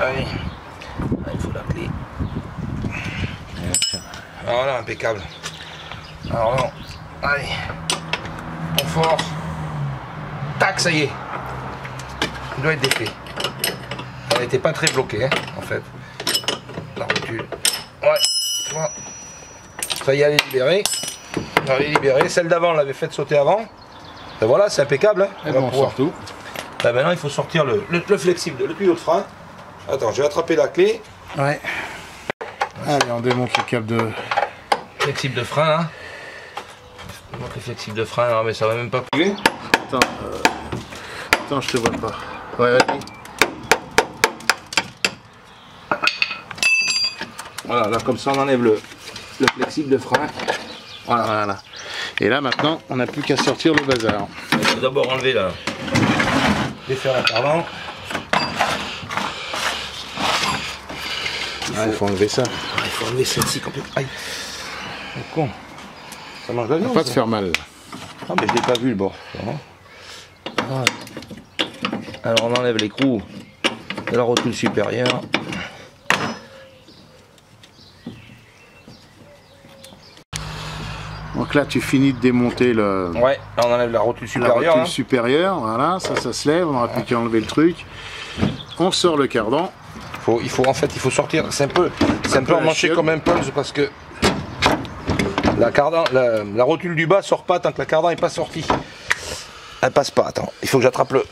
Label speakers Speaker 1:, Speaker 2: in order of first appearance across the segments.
Speaker 1: Allez. Il faut la clé. Voilà, impeccable. Alors non. Allez. On force. Tac, ça y est. Il doit être défait. Elle n'était pas très bloquée, hein, en fait. La rotule. Ouais. Tu vois. Ça y est, elle est libérée. Elle est libérée. Celle d'avant, on l'avait faite sauter avant. Et voilà, c'est impeccable. Hein.
Speaker 2: Et bon, on sort tout.
Speaker 1: Là, maintenant, il faut sortir le flexible, le tuyau de frein. Attends, je vais attraper la clé.
Speaker 2: Ouais. Allez, on démonte le câble de...
Speaker 1: Flexible de frein, hein. Le flexible de frein, non, mais ça va même pas couler.
Speaker 2: Attends, je te vois pas. Ouais, vas-y.
Speaker 1: Voilà, là, comme ça, on enlève le flexible de frein.
Speaker 2: Voilà. Et là, maintenant, on n'a plus qu'à sortir le bazar.
Speaker 1: Il faut d'abord enlever là. Défaire la cardan.
Speaker 2: Il faut enlever ça.
Speaker 1: Il faut enlever celle-ci complètement. Aïe. C'est con. Ça mange la viande.
Speaker 2: Pas te faire mal.
Speaker 1: Ah mais je l'ai pas vu le bord. Voilà. Alors on enlève l'écrou de la rotule supérieure.
Speaker 2: Donc là, tu finis de démonter le...
Speaker 1: Ouais, là on enlève la rotule supérieure.
Speaker 2: La rotule supérieure, voilà, ça se lève, on n'aura plus qu'à enlever le truc. On sort le cardan.
Speaker 1: Il faut sortir, c'est un peu emmanché comme un pulse parce que la rotule du bas sort pas tant que la cardan n'est pas sortie. Elle passe pas, attends, il faut que j'attrape le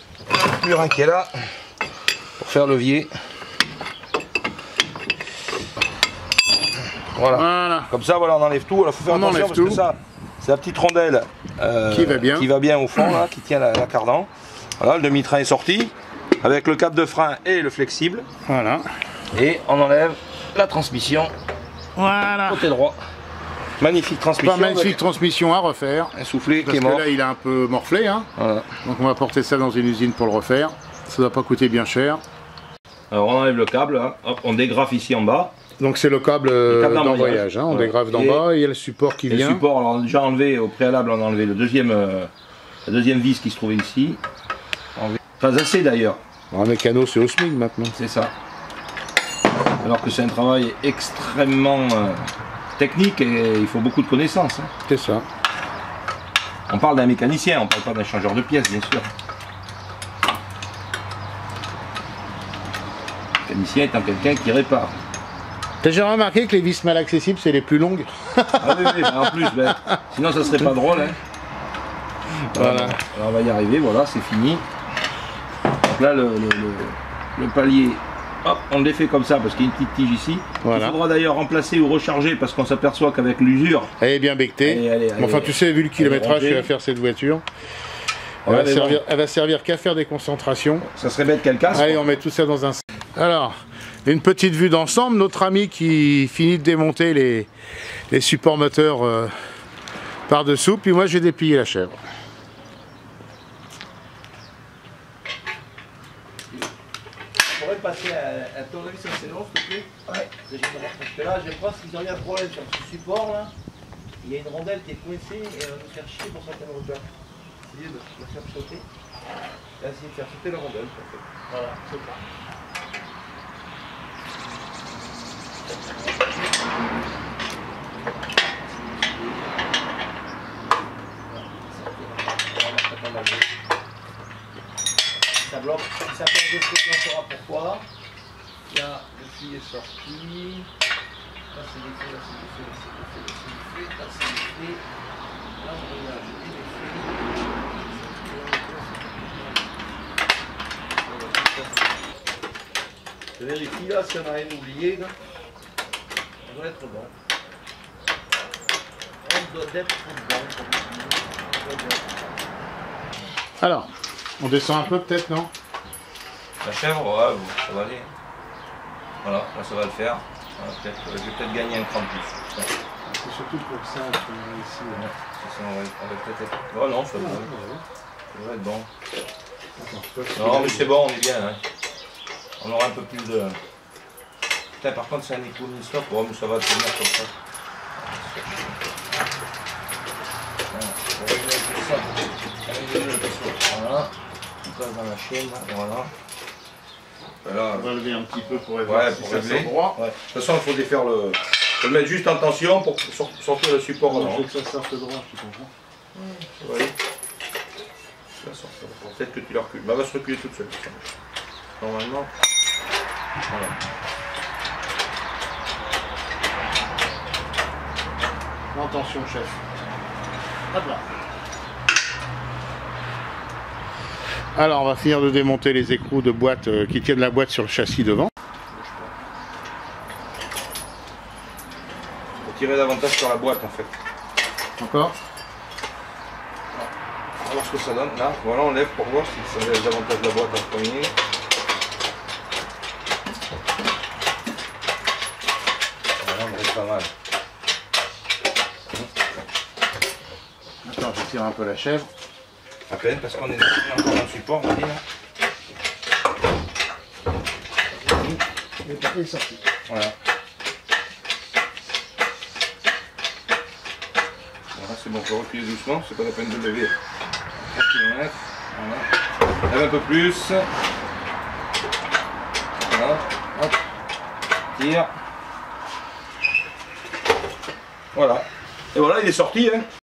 Speaker 1: burin qui est là pour faire levier. Voilà. Comme ça, voilà, on enlève tout. Il faut faire attention parce que ça, c'est la petite rondelle qui va bien au fond, là, qui tient la cardan. Voilà, le demi-train est sorti avec le câble de frein et le flexible.
Speaker 2: Voilà.
Speaker 1: Et on enlève la transmission.
Speaker 2: Voilà.
Speaker 1: Côté droit. Magnifique transmission.
Speaker 2: Magnifique transmission à refaire.
Speaker 1: Un soufflet
Speaker 2: parce
Speaker 1: qui est mort.
Speaker 2: Parce que là, il a un peu morflé. Hein.
Speaker 1: Voilà.
Speaker 2: Donc on va porter ça dans une usine pour le refaire. Ça ne va pas coûter bien cher.
Speaker 1: Alors on enlève le câble, hein. Hop, on dégrafe ici en bas.
Speaker 2: Donc c'est le câble d'embrayage, hein. On dégrave d'en bas et il y a le support qui vient.
Speaker 1: Le support, alors déjà enlevé au préalable, on a enlevé la deuxième vis qui se trouvait ici. Pas assez d'ailleurs.
Speaker 2: Un mécano c'est au SMIC maintenant.
Speaker 1: C'est ça. Alors que c'est un travail extrêmement technique et il faut beaucoup de connaissances. Hein.
Speaker 2: C'est ça.
Speaker 1: On parle d'un mécanicien, on parle pas d'un changeur de pièces bien sûr. Le mécanicien étant quelqu'un qui répare.
Speaker 2: T'as déjà remarqué que les vis mal accessibles c'est les plus longues?
Speaker 1: Ah oui, en plus, sinon ça serait pas drôle. Hein. Voilà. Alors on va y arriver, voilà, c'est fini. Donc là le palier, hop, on le défait comme ça parce qu'il y a une petite tige ici. Voilà. Il faudra d'ailleurs remplacer ou recharger parce qu'on s'aperçoit qu'avec l'usure...
Speaker 2: Elle est bien bectée. Enfin tu sais, vu le kilométrage que va faire cette voiture, elle va servir qu'à faire des concentrations.
Speaker 1: Ça serait bête qu'elle casse.
Speaker 2: Allez, on met tout ça dans un... Alors... Une petite vue d'ensemble, notre ami qui finit de démonter les supports moteurs par-dessous, puis moi je vais déplier la chèvre.
Speaker 3: On pourrait passer à ton avis sur ces longs, s'il te plaît? Ouais. Parce que là, je pense qu'ils ont eu un problème sur ce support là. Il y a une rondelle qui est coincée et on va nous faire chier pour sortir le moteur. Essayez de la faire sauter. Et essayer de faire sauter la rondelle. Voilà, c'est ça. Ça bloque, si ça perd de flux, on saura pourquoi. Là, le fil est sorti. Là, c'est des flux, là, c'est des flux, là, c'est des flux, là, c'est des flux. Là, l'embrayage et des flux. Je vérifie là si on a rien oublié. Là. On doit être bon. On doit être bon.
Speaker 2: Alors, on descend un peu peut-être, non?
Speaker 1: La chèvre, ouais, ça va aller. Voilà, là ça va le faire. Voilà, je vais peut-être gagner un cran de plus.
Speaker 2: C'est surtout pour ça qu'on a ici.
Speaker 1: On va peut-être être... Oh non, ça va être bon. Non mais c'est bon, on est bien. Hein. On aura un peu plus de... Putain, par contre c'est un écho non-stop, oh, mais ça va tenir comme ça. Voilà, on passe dans la chaîne, voilà. Là,
Speaker 2: On va lever un petit peu pour
Speaker 1: ouais,
Speaker 2: voir si
Speaker 1: pour
Speaker 2: ça
Speaker 1: régler.
Speaker 2: sort droit.
Speaker 1: Ouais. De toute façon, il faut défaire le... Faut le mettre juste en tension pour sortir le support.
Speaker 2: Il
Speaker 1: avant.
Speaker 2: faut que ça sorte droit, tu comprends?
Speaker 1: Oui. Peut-être que tu la recules. Bah, elle va se reculer toute seule. Normalement. Voilà.
Speaker 2: Attention, chef. Hop là. Alors, on va finir de démonter les écrous de boîte qui tiennent la boîte sur le châssis devant.
Speaker 1: Faut tirer davantage sur la boîte en fait.
Speaker 2: Encore?
Speaker 1: On va voir ce que ça donne. Là, voilà, on lève pour voir si ça lève davantage la boîte en premier. Voilà, on reste pas mal.
Speaker 2: Attends, je tire un peu la chèvre.
Speaker 1: À peine parce qu'on est encore dans le support, on va dire.
Speaker 2: Le papier est sorti.
Speaker 1: Voilà. Voilà, c'est bon, on peut reculer doucement, c'est pas la peine de lever 3 km. Voilà. Lève un peu plus. Voilà. Hop. Tire. Voilà. Et voilà, il est sorti, hein.